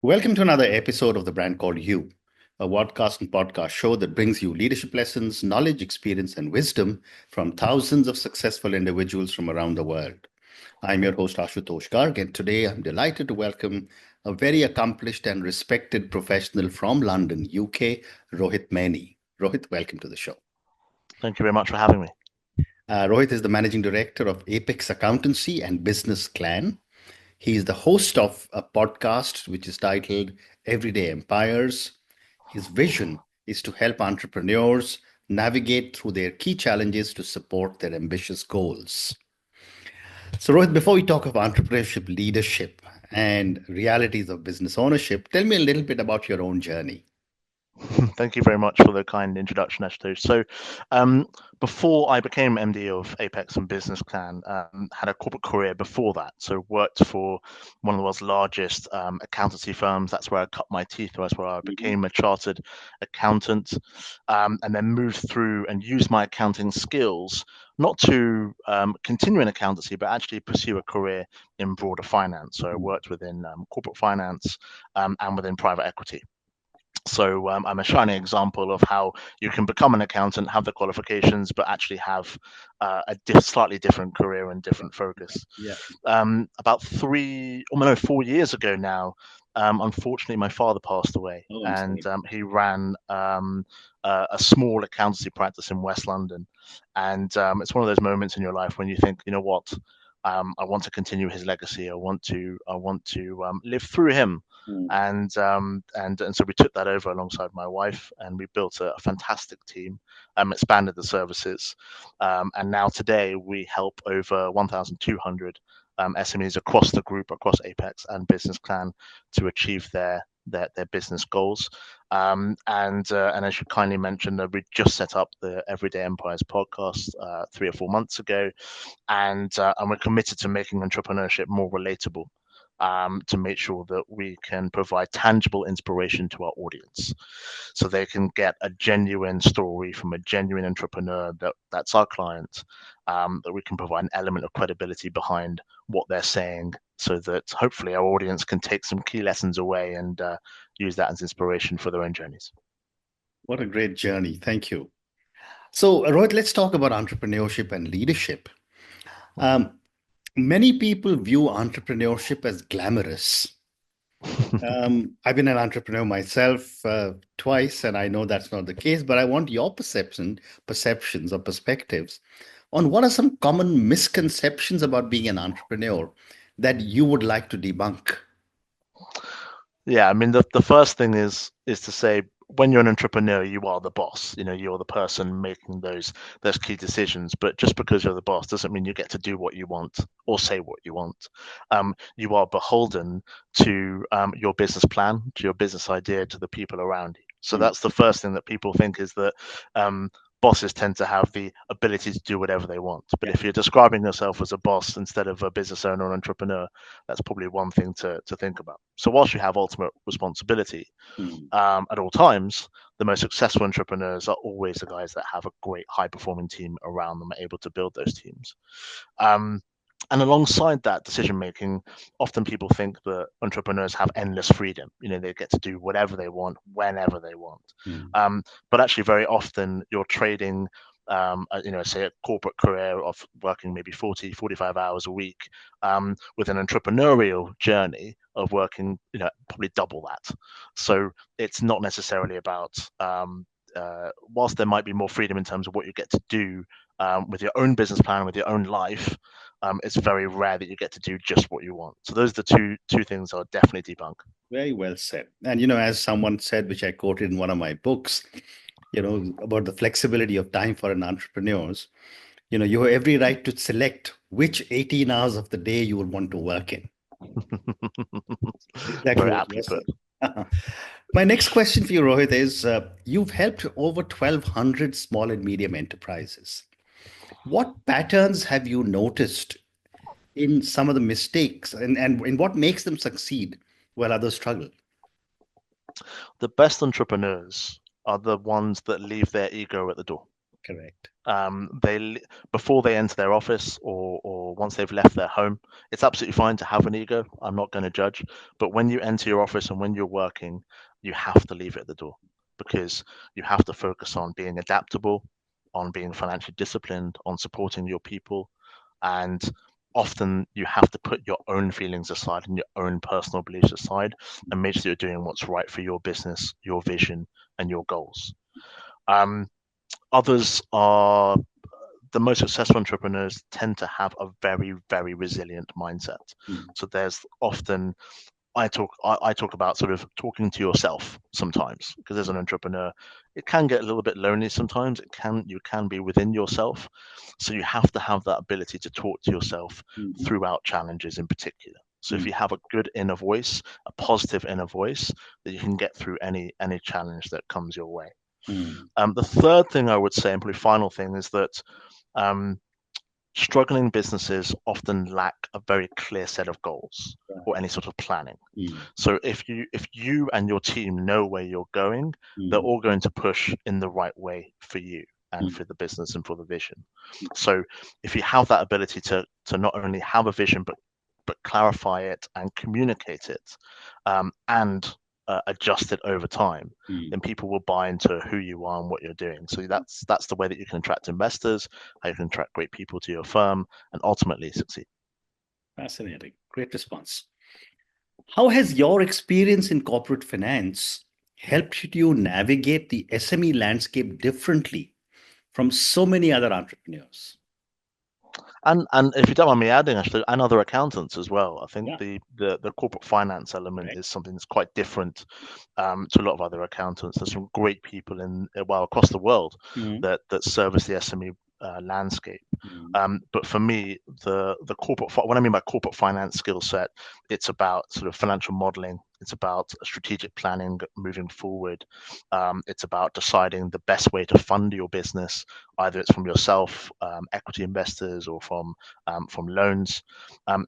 Welcome to another episode of The Brand Called You, a podcast and podcast show that brings you leadership lessons, knowledge, experience, and wisdom from thousands of successful individuals from around the world. I'm your host, Ashutosh Garg, and today I'm delighted to welcome a very accomplished and respected professional from London, UK, Rohit Maini. Rohit, welcome to the show. Thank you very much for having me. Rohit is the managing director of Apex Accountancy and Business Clan. He is the host of a podcast which is titled Everyday Empires. His vision is to help entrepreneurs navigate through their key challenges to support their ambitious goals. So, Rohit, before we talk of entrepreneurship, leadership, and realities of business ownership, tell me a little bit about your own journey. Thank you very much for the kind introduction, Ashutosh. Before I became MD of Apex and Business Clan, had a corporate career before that. So, worked for one of the world's largest accountancy firms. That's where I cut my teeth. That's where I became a chartered accountant, and then moved through and used my accounting skills not to continue in accountancy, but actually pursue a career in broader finance. So, I worked within corporate finance and within private equity. So I'm a shining example of how you can become an accountant, have the qualifications, but actually have slightly different career and different focus. Yeah. About 4 years ago now, unfortunately, my father passed away, Oh, I'm and sorry. he ran a small accountancy practice in West London. And it's one of those moments in your life when you think, you know what, I want to continue his legacy. I want to live through him, Mm. and so we took that over alongside my wife, and we built a fantastic team, expanded the services, and now today we help over 1,200 SMEs across the group, across Apex and Business Clan, to achieve their business goals. And as you kindly mentioned, we just set up the Everyday Empires podcast 3 or 4 months ago, and we're committed to making entrepreneurship more relatable, to make sure that we can provide tangible inspiration to our audience, so they can get a genuine story from a genuine entrepreneur that's our client, that we can provide an element of credibility behind what they're saying, so that hopefully our audience can take some key lessons away and use that as inspiration for their own journeys. What a great journey. Thank you. So, Rohit, let's talk about entrepreneurship and leadership. Um, Many people view entrepreneurship as glamorous. I've been an entrepreneur myself twice, and I know that's not the case, but I want your perceptions or perspectives on what are some common misconceptions about being an entrepreneur that you would like to debunk. Yeah, I mean, the first thing is to say, when you're an entrepreneur, you are the boss. You know, you're the person making those key decisions. But just because you're the boss doesn't mean you get to do what you want or say what you want. You are beholden to your business plan, to your business idea, to the people around you. So Mm. that's the first thing that people think, is that bosses tend to have the ability to do whatever they want. But Yeah. if you're describing yourself as a boss instead of a business owner or entrepreneur, that's probably one thing to think about. So whilst you have ultimate responsibility Mm. at all times, the most successful entrepreneurs are always the guys that have a great high performing team around them, able to build those teams. Um, and alongside that decision making, often people think that entrepreneurs have endless freedom. You know, they get to do whatever they want, whenever they want. Mm. But actually, very often you're trading, say a corporate career of working maybe 40, 45 hours a week, with an entrepreneurial journey of working, probably double that. So it's not necessarily about, whilst there might be more freedom in terms of what you get to do with your own business plan, with your own life, it's very rare that you get to do just what you want. So those are the two things I'll definitely debunk. Very well said. And, as someone said, which I quoted in one of my books, about the flexibility of time for an entrepreneurs, you have every right to select which 18 hours of the day you would want to work in. Exactly Very what you aptly said. put. My next question for you, Rohit, is you've helped over 1,200 small and medium enterprises. What patterns have you noticed in some of the mistakes and in what makes them succeed while others struggle? The best entrepreneurs are the ones that leave their ego at the door. Correct. They before they enter their office or once they've left their home, it's absolutely fine to have an ego. I'm not going to judge, but when you enter your office and when you're working, you have to leave it at the door because you have to focus on being adaptable, on being financially disciplined, on supporting your people, and often you have to put your own feelings aside and your own personal beliefs aside and make sure you're doing what's right for your business, your vision, and your goals. Um, Others are the most successful entrepreneurs tend to have a very, very resilient mindset. Mm. So there's often I talk about sort of talking to yourself sometimes because as an entrepreneur, it can get a little bit lonely sometimes. You can be within yourself. So you have to have that ability to talk to yourself Mhm. throughout challenges in particular. So if Mm. you have a good inner voice, a positive inner voice, that you can get through any challenge that comes your way. Mm. The third thing I would say, and probably final thing, is that um, struggling businesses often lack a very clear set of goals or Right. any sort of planning. Mm. So if you and your team know where you're going, they're Mm. all going to push in the right way for you and Mm. for the business and for the vision. So if you have that ability to not only have a vision but clarify it and communicate it, and adjust it over time, Mm. then people will buy into who you are and what you're doing. So that's the way that you can attract investors, how you can attract great people to your firm, and ultimately succeed. Fascinating. Great response. How has your experience in corporate finance helped you navigate the SME landscape differently from so many other entrepreneurs? And if you don't mind me adding, actually, and other accountants as well. I think Yeah. the corporate finance element Correct. is something that's quite different to a lot of other accountants. There's some great people across the world Mm. that service the SME landscape. Mm. But for me, the what I mean by corporate finance skill set, it's about sort of financial modeling. It's about strategic planning moving forward. It's about deciding the best way to fund your business, either it's from yourself, equity investors, or from loans.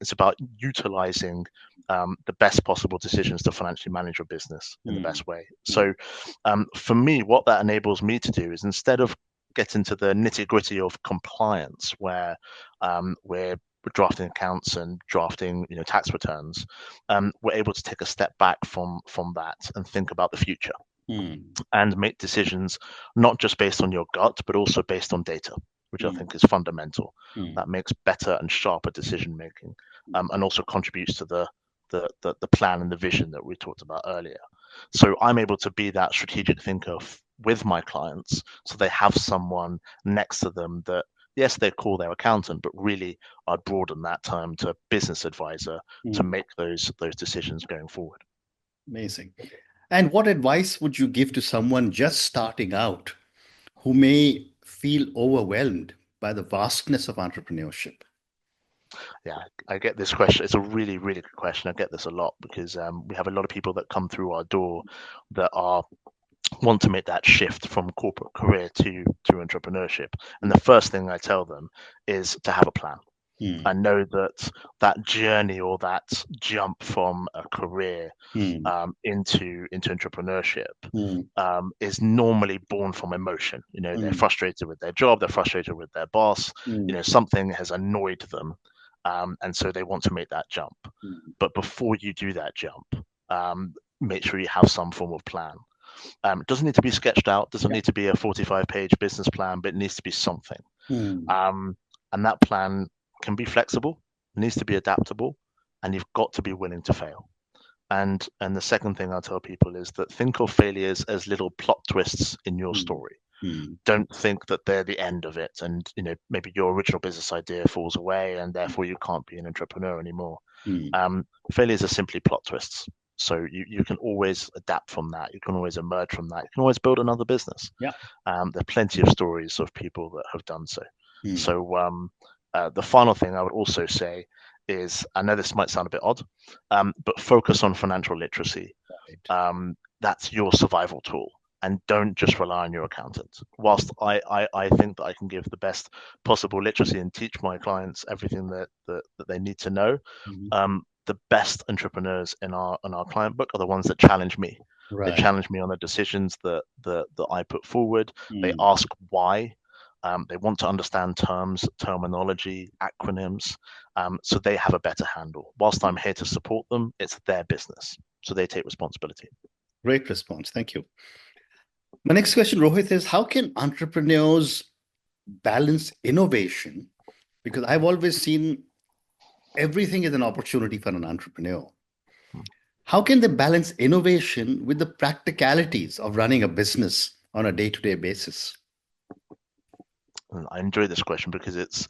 It's about utilizing the best possible decisions to financially manage your business in the Mm. best way. Mm. So, for me, what that enables me to do is instead of get into the nitty gritty of compliance, where we're drafting accounts and drafting tax returns, we're able to take a step back from that and think about the future Mm. and make decisions not just based on your gut, but also based on data, which I Mm. think is fundamental. Mm. That makes better and sharper decision making, and also contributes to the plan and the vision that we talked about earlier. So I'm able to be that strategic thinker with my clients, so they have someone next to them that yes, they call their accountant, but really I'd broaden that term to business advisor to Mm. make those decisions going forward. Amazing. And what advice would you give to someone just starting out who may feel overwhelmed by the vastness of entrepreneurship? Yeah, I get this question. It's a really, really good question. I get this a lot because we have a lot of people that come through our door that are want to make that shift from corporate career to entrepreneurship. And the first thing I tell them is to have a plan. I Mm. know that that journey or that jump from a career Mm. into entrepreneurship Mm. is normally born from emotion. They're Mm. frustrated with their job, they're frustrated with their boss. Mm. Something has annoyed them, and so they want to make that jump. Mm. But before you do that jump, make sure you have some form of plan. It doesn't need to be sketched out, doesn't Yeah. need to be a 45-page business plan, but it needs to be something. Mm. Um, and that plan can be flexible, needs to be adaptable, and you've got to be willing to fail. And the second thing I tell people is that think of failures as little plot twists in your Mm. story. Mm. Don't think that they're the end of it, and maybe your original business idea falls away, and therefore you can't be an entrepreneur anymore. Mm. Failures are simply plot twists. So you can always adapt from that. You can always emerge from that. You can always build another business. Yeah. There are plenty of stories of people that have done so. Mm. So the final thing I would also say is, I know this might sound a bit odd, but focus on financial literacy. Right. That's your survival tool. And don't just rely on your accountant. Whilst I think that I can give the best possible literacy and teach my clients everything that they need to know, Mhm. the best entrepreneurs in our client book are the ones that challenge me. They Right. challenge me on the decisions that I put forward. They Mm. ask why. They want to understand terms, terminology, acronyms, so they have a better handle. Whilst I'm here to support them, it's their business, so they take responsibility. Great response. Thank you. My next question, Rohit, is how can entrepreneurs balance innovation? Because I've always seen everything is an opportunity for an entrepreneur. How can they balance innovation with the practicalities of running a business on a day-to-day basis? And I enjoy this question because it's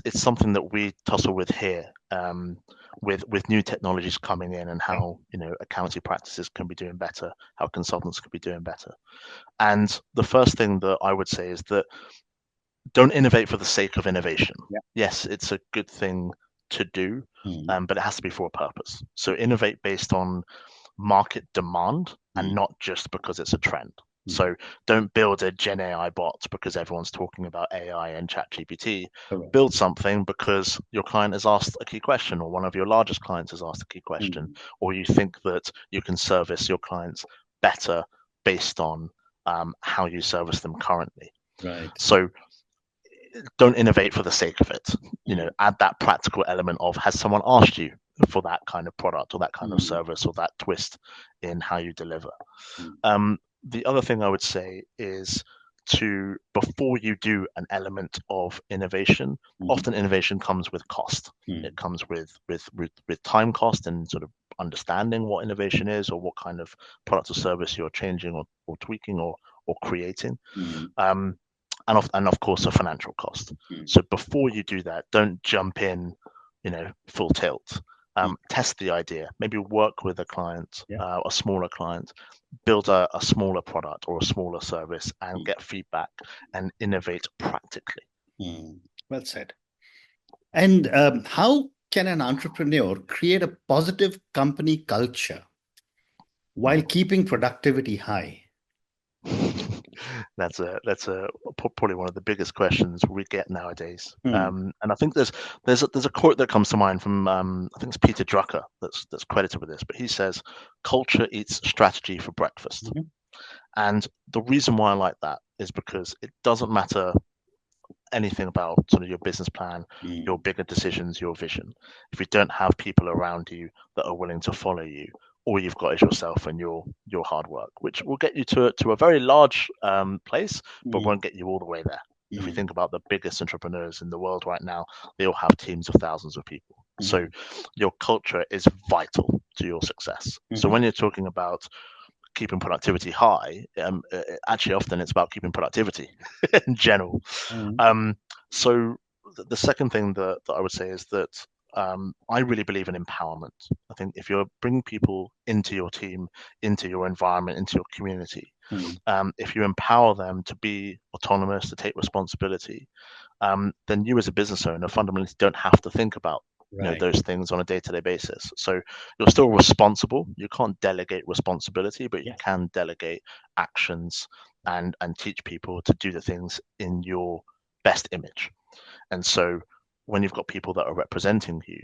something that we tussle with here, with new technologies coming in and how accounting practices can be doing better, how consultants can be doing better. And the first thing that I would say is that don't innovate for the sake of innovation. Yeah. Yes, it's a good thing to do, but it has to be for a purpose. So innovate based on market demand and not just because it's a trend. So don't build a Gen AI bot because everyone's talking about AI and ChatGPT. Build something because your client has asked a key question, or one of your largest clients has asked a key question, or you think that you can service your clients better based on how you service them currently. Right. So don't innovate for the sake of it. Add that practical element of, has someone asked you for that kind of product or that kind of service or that twist in how you deliver? The other thing I would say is before you do an element of innovation, often innovation comes with cost. It comes with time cost and sort of understanding what innovation is or what kind of product or service you're changing or tweaking or creating. And of course a financial cost. So before you do that, don't jump in, full tilt. Test the idea. Maybe work with a client, a smaller client, build a smaller product or a smaller service, and get feedback and innovate practically. Well said. And how can an entrepreneur create a positive company culture while keeping productivity high? That's probably one of the biggest questions we get nowadays. And I think there's a quote that comes to mind from I think it's Peter Drucker that's credited with this, but he says, "Culture eats strategy for breakfast." And the reason why I like that is because it doesn't matter anything about sort of your business plan, your bigger decisions, your vision. If you don't have people around you that are willing to follow you, all you've got is yourself and your hard work, which will get you to a very large place, but won't get you all the way there. If you think about the biggest entrepreneurs in the world right now, they all have teams of thousands of people. So your culture is vital to your success. So when you're talking about keeping productivity high, actually often it's about keeping productivity in general. So the second thing that I would say is that I really believe in empowerment. I think if you're bringing people into your team, into your environment, into your community, if you empower them to be autonomous, to take responsibility, then you as a business owner fundamentally don't have to think about those things on a day-to-day basis. So you're still responsible. You can't delegate responsibility, but you can delegate actions and teach people to do the things in your best image. And so when you've got people that are representing you,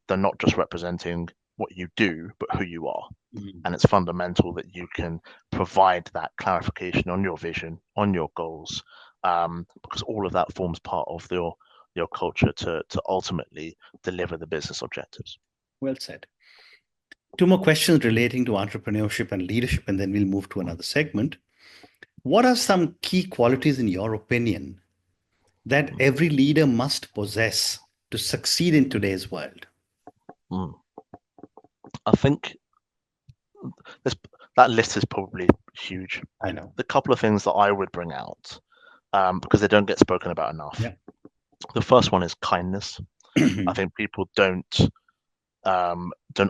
they're not just representing what you do, but who you are. And it's fundamental that you can provide that clarification on your vision, on your goals, because all of that forms part of your culture to ultimately deliver the business objectives. Well said. Two more questions relating to entrepreneurship and leadership, and then we'll move to another segment. What are some key qualities, in your opinion, that every leader must possess to succeed in today's world? I think that list is probably huge. I know. The couple of things that I would bring out, because they don't get spoken about enough. The first one is kindness. I think people don't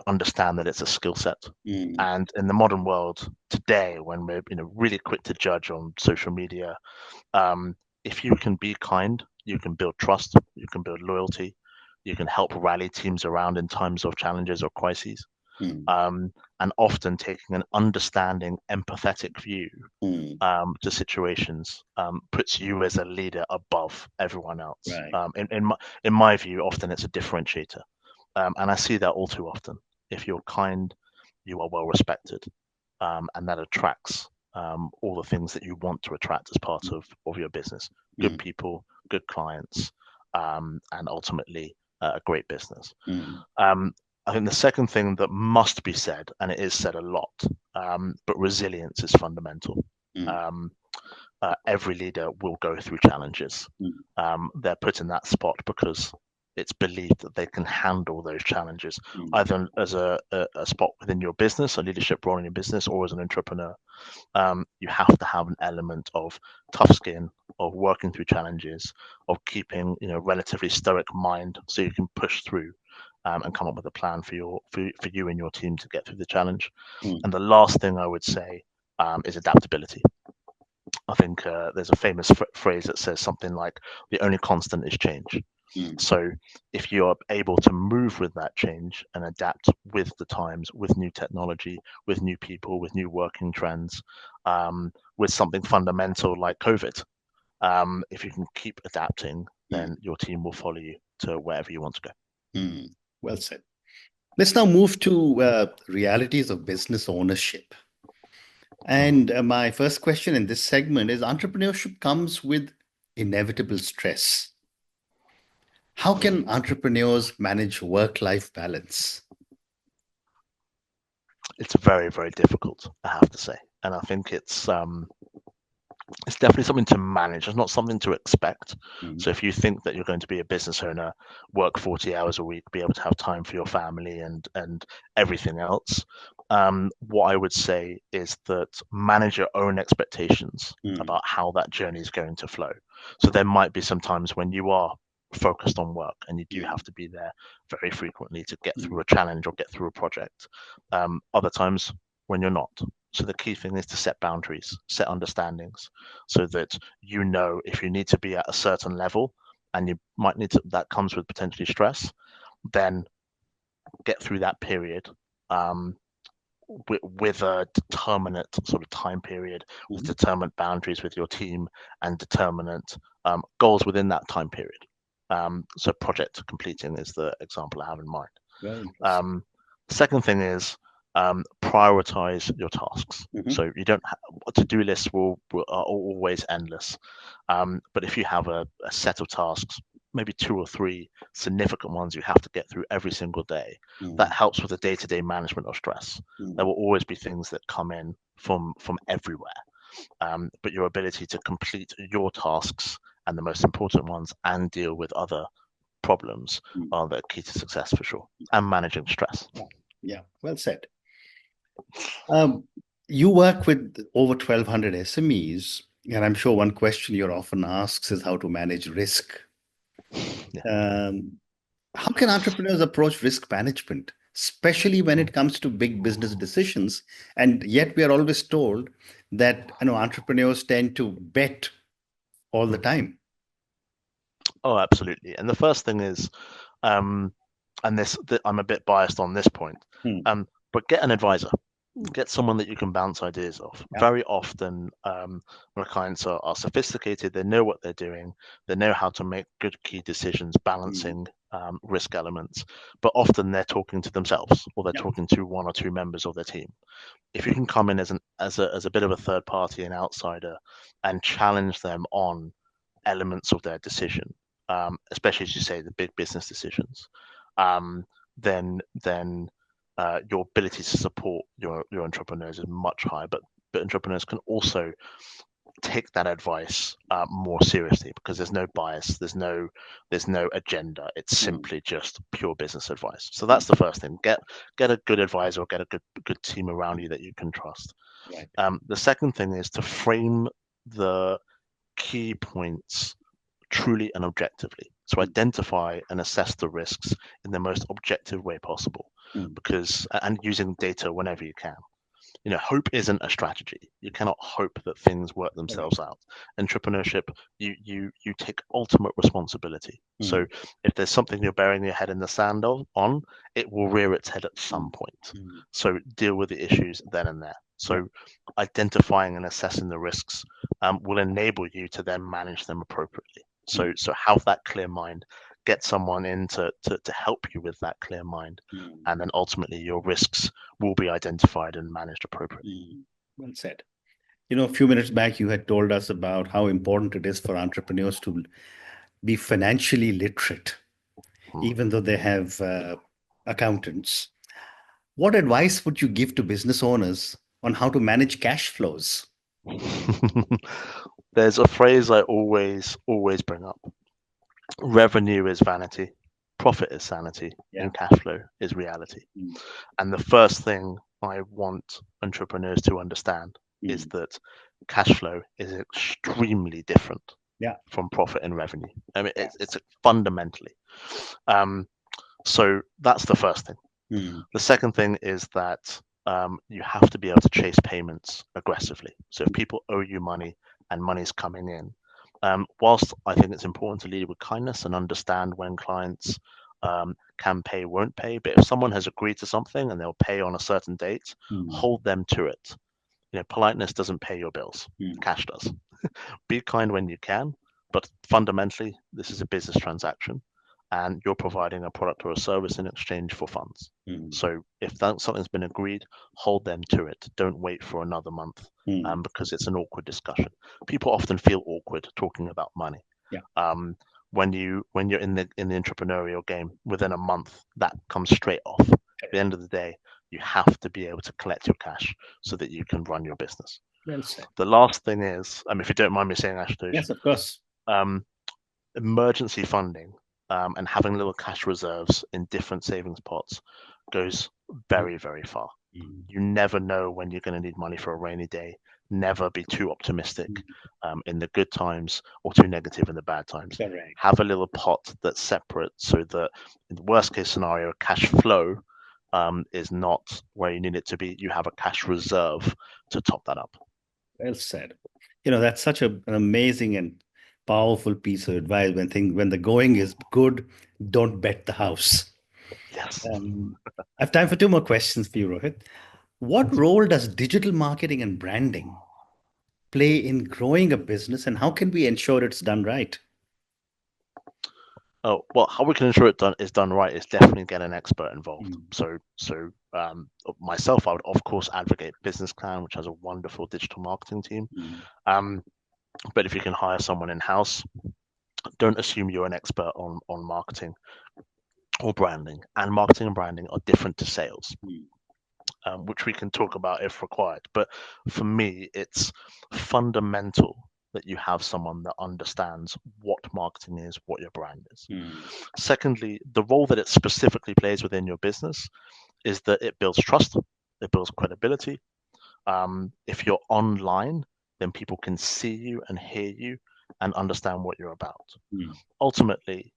understand that it's a skill set. And in the modern world today, when we're really quick to judge on social media, if you can be kind, you can build trust, you can build loyalty, you can help rally teams around in times of challenges or crises. And often taking an understanding, empathetic view to situations puts you as a leader above everyone else. In my view, often it's a differentiator. And I see that all too often. If you're kind, you are well respected, and that attracts all the things that you want to attract as part of your business: good people, good clients, and ultimately a great business. I think the second thing that must be said, and it is said a lot, but resilience is fundamental. Every leader will go through challenges. They're put in that spot because it's believed that they can handle those challenges, either as a spot within your business, a leadership role in your business, or as an entrepreneur. You have to have an element of tough skin, of working through challenges, of keeping relatively stoic mind, so you can push through and come up with a plan for you and your team to get through the challenge. And the last thing I would say is adaptability. I think there's a famous phrase that says something like, the only constant is change. So if you're able to move with that change and adapt with the times, with new technology, with new people, with new working trends, with something fundamental like COVID, if you can keep adapting, then your team will follow you to wherever you want to go. Well said. Let's now move to realities of business ownership. And my first question in this segment is, entrepreneurship comes with inevitable stress. How can entrepreneurs manage work-life balance? It's very, very difficult, I have to say. And I think it's definitely something to manage. It's not something to expect. So if you think that you're going to be a business owner, work 40 hours a week, be able to have time for your family and everything else, what I would say is that manage your own expectations about how that journey is going to flow. So there might be some times when you are focused on work and you do have to be there very frequently to get through a challenge or get through a project. Other times when you're not. So the key thing is to set boundaries, set understandings, so that if you need to be at a certain level, and you might need to, that comes with potentially stress, then get through that period with a determinate sort of time period, with determined boundaries with your team, and determinate goals within that time period. So project completing is the example I have in mind. Very interesting. Second thing is, prioritize your tasks. So you don't to-do lists are always endless, but if you have a set of tasks, maybe 2 or 3 significant ones you have to get through every single day, that helps with the day-to-day management of stress. There will always be things that come in from everywhere, but your ability to complete your tasks, and the most important ones, and deal with other problems are the key to success for sure, and managing stress. Yeah, well said. You work with over 1,200 SMEs, and I'm sure one question you're often asked is how to manage risk. How can entrepreneurs approach risk management, especially when it comes to big business decisions? And yet we are always told that entrepreneurs tend to bet all the time. Oh, absolutely. And the first thing is, and I'm a bit biased on this point, but get an advisor. Get someone that you can bounce ideas off. Very often, when clients are sophisticated, they know what they're doing, they know how to make good key decisions, balancing risk elements. But often they're talking to themselves, or they're talking to 1 or 2 members of their team. If you can come in as a bit of a third party, an outsider, and challenge them on elements of their decision, especially as you say, the big business decisions, then your ability to support your entrepreneurs is much higher. But entrepreneurs can also take that advice more seriously, because there's no bias, there's no agenda. It's simply just pure business advice. So that's the first thing. Get a good advisor, or get a good team around you that you can trust. Right. The second thing is to frame the key points truly and objectively. So identify and assess the risks in the most objective way possible, and using data whenever you can. Hope isn't a strategy. You cannot hope that things work themselves out. Entrepreneurship, you take ultimate responsibility. So if there's something you're burying your head in the sand on, it will rear its head at some point. So deal with the issues then and there. So identifying and assessing the risks will enable you to then manage them appropriately. So have that clear mind. Get someone in to help you with that clear mind, and then ultimately your risks will be identified and managed appropriately. Well said. A few minutes back, you had told us about how important it is for entrepreneurs to be financially literate, even though they have accountants. What advice would you give to business owners on how to manage cash flows? There's a phrase I always bring up. Revenue is vanity, profit is sanity, Yeah. and cash flow is reality. Mm, And the first thing I want entrepreneurs to understand is mm. that cash flow is extremely different Yeah. from profit and revenue. I mean, Yeah. it's fundamentally. Um, so that's the first thing. Mm, The second thing is that you have to be able to chase payments aggressively. So if people owe you money and money's coming in, whilst I think it's important to lead with kindness and understand when clients can pay, won't pay, but if someone has agreed to something and they'll pay on a certain date, mm, hold them to it. Politeness doesn't pay your bills, mm, cash does. Be kind when you can, but fundamentally, this is a business transaction and you're providing a product or a service in exchange for funds. mm, So if something's been agreed, hold them to it. Don't wait for another month mm. because it's an awkward discussion. People often feel awkward talking about money. Yeah. Um, when you're in the entrepreneurial game, within a month, that comes straight off. At the end of the day, you have to be able to collect your cash so that you can run your business. Well said. The last thing is, if you don't mind me saying, Ashutosh, Yes, of course. um, emergency funding and having little cash reserves in different savings pots goes Mm, very, very far. mm, You never know when you're going to need money for a rainy day. Never be too optimistic mm. in the good times or too negative in the bad times. Correct. Have a little pot that's separate so that in the worst case scenario, cash flow is not where you need it to be. You have a cash reserve to top that up. Well said. That's such an amazing and powerful piece of advice when the going is good, don't bet the house. Yes. I have time for two more questions for you, Rohit. What role does digital marketing and branding play in growing a business, and how can we ensure it's done right? Oh, well, how we can ensure is done right is definitely get an expert involved. Mm, So myself, I would of course advocate Business Clan, which has a wonderful digital marketing team. mm, Um, but if you can hire someone in house, don't assume you're an expert on marketing or branding. And marketing and branding are different to sales, mm, which we can talk about if required. But for me, it's fundamental that you have someone that understands what marketing is, what your brand is. mm, Secondly, the role that it specifically plays within your business is that it builds trust, it builds credibility. If you're online, then people can see you and hear you and understand what you're about. mm, Ultimately,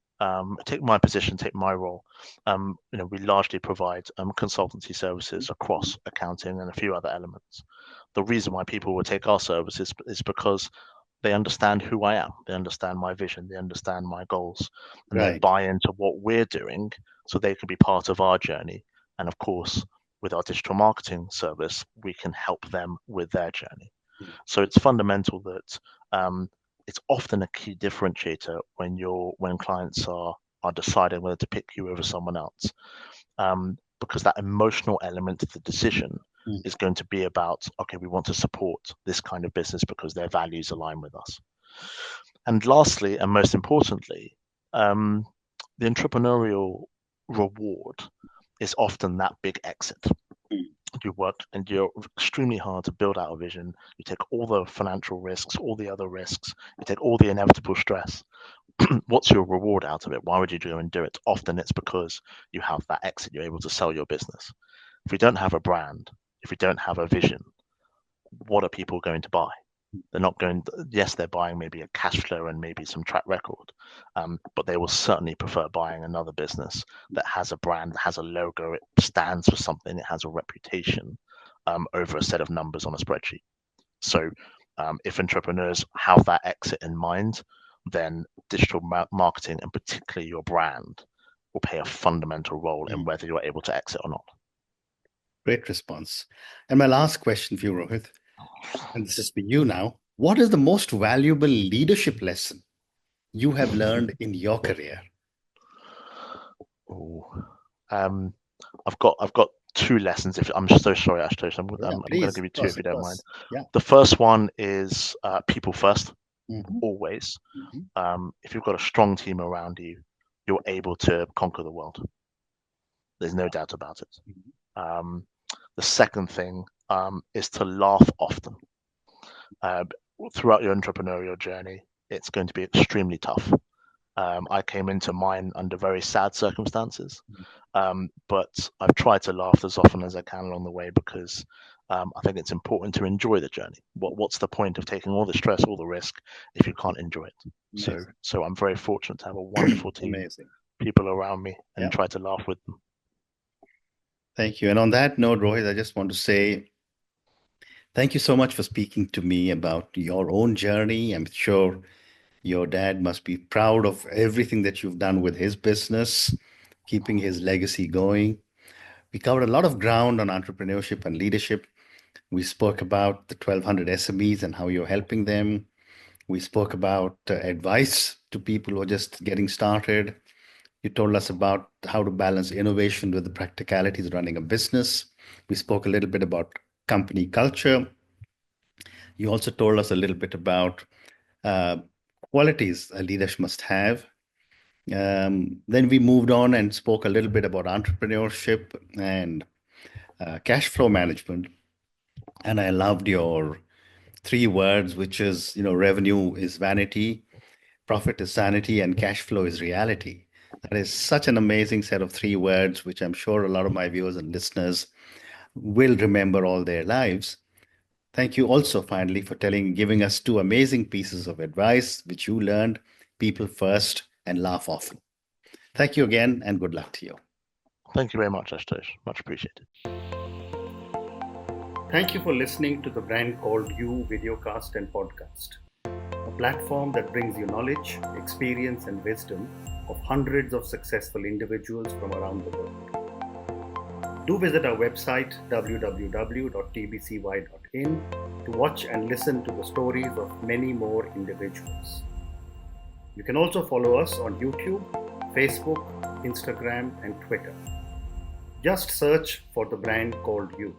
take my position, take my role. We largely provide consultancy services mm. across accounting and a few other elements. The reason why people will take our services is because they understand who I am, they understand my vision, they understand my goals, and they Right. buy into what we're doing so they can be part of our journey. And of course, with our digital marketing service, we can help them with their journey. Mm, So it's fundamental that it's often a key differentiator when clients are deciding whether to pick you over someone else, because that emotional element of the decision mm, is going to be about, okay, we want to support this kind of business because their values align with us. And lastly, and most importantly, um, the entrepreneurial reward is often that big exit. mm. You work and you're extremely hard to build out a vision. You take all the financial risks, all the other risks, you take all the inevitable stress. What's your reward out of it? Why would you go and do it? Often it's because you have that exit, you're able to sell your business. If we don't have a brand, if we don't have a vision, what are people going to buy? They're not going to, yes, they're buying maybe a cash flow and maybe some track record, but they will certainly prefer buying another business that has a brand, that has a logo, it stands for something, it has a reputation over a set of numbers on a spreadsheet. So if entrepreneurs have that exit in mind, then digital marketing and particularly your brand will play a fundamental role in Mm. whether you're able to exit or not. Great response. And my last question for you, Rohit, and this is for you now. What is the most valuable leadership lesson you have learned in your career? Oh, um, I've got two lessons. If I'm so sorry, Ashutosh, Yeah, I'm going to please. give you Of two course, if you of don't mind. course. Yeah. The first one is people first, Hmm. always. Hmm. If you've got a strong team around you, you're able to conquer the world. There's no doubt about it. Um, the second thing is to laugh often. Uh, Throughout your entrepreneurial journey, it's going to be extremely tough. I came into mine under very sad circumstances, but I've tried to laugh as often as I can along the way because I think it's important to enjoy the journey. What's the point of taking all the stress, all the risk, if you can't enjoy it? Amazing. So I'm very fortunate to have a wonderful team, Amazing. people around me, Yeah. and try to laugh with them. Thank you. And on that note, Rohit, I just want to say thank you so much for speaking to me about your own journey. I'm sure your dad must be proud of everything that you've done with his business, keeping his legacy going. We covered a lot of ground on entrepreneurship and leadership. We spoke about the 1,200 SMEs and how you're helping them. We spoke about advice to people who are just getting started. You told us about how to balance innovation with the practicalities of running a business. We spoke a little bit about company culture. You also told us a little bit about uh, qualities a leader must have. Then we moved on and spoke a little bit about entrepreneurship and cash flow management. And I loved your three words, which is, revenue is vanity, profit is sanity, and cash flow is reality. That is such an amazing set of three words, which I'm sure a lot of my viewers and listeners will remember all their lives. Thank you also finally for giving us two amazing pieces of advice, which you learned: people first and laugh often. Thank you again, and good luck to you. Thank you very much, Ashutosh. Much appreciated. Thank you for listening to the Brand Called You videocast and podcast, a platform that brings you knowledge, experience, and wisdom of hundreds of successful individuals from around the world. Do visit our website www.tbcy.in to watch and listen to the stories of many more individuals. You can also follow us on YouTube, Facebook, Instagram, and Twitter. Just search for the brand called You.